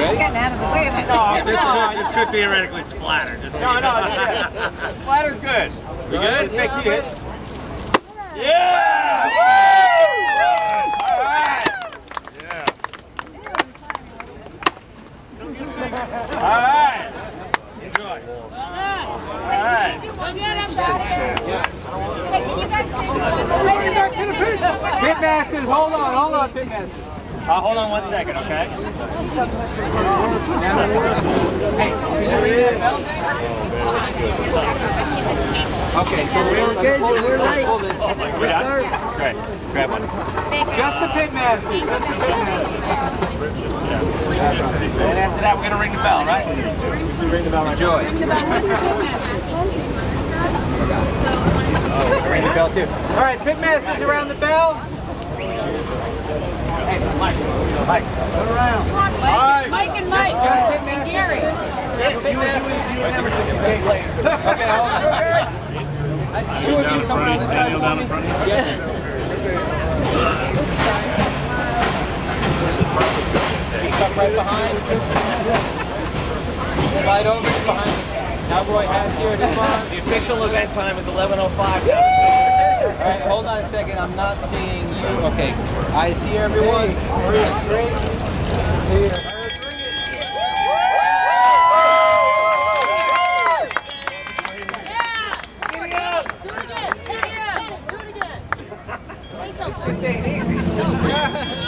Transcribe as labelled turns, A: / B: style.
A: Ready? Getting out of the way of it.
B: No, this could theoretically splatter. Just
C: no, yeah. Splatter's good.
B: You good?
C: Just makes you hit. Yeah! Woo! All right.
B: Yeah.
C: All right.
B: Enjoy.
C: All right.
A: Hey, can you guys say
D: Everybody back to the pits!
C: Pitmasters, hold on, pitmasters. Hold on 1 second, okay? Okay, so we're ready. Pull this. We're done? Great. Grab one. Just the pitmasters. And after that, we're going to ring the bell, right? Ring the bell. Enjoy. Ring the bell, too. All right, pitmasters around the bell. Hey, Mike. Turn around.
A: Mike and Mike. And Gary.
C: Just pitmasters. Okay, hold on. Two of you come around this side for me. Yeah. Up right behind. Slide over behind. Cowboy hat here. The official event time is 11:05 now. All right, hold on a second. I'm not seeing you. Okay, I see everyone. Great. Here. This ain't easy.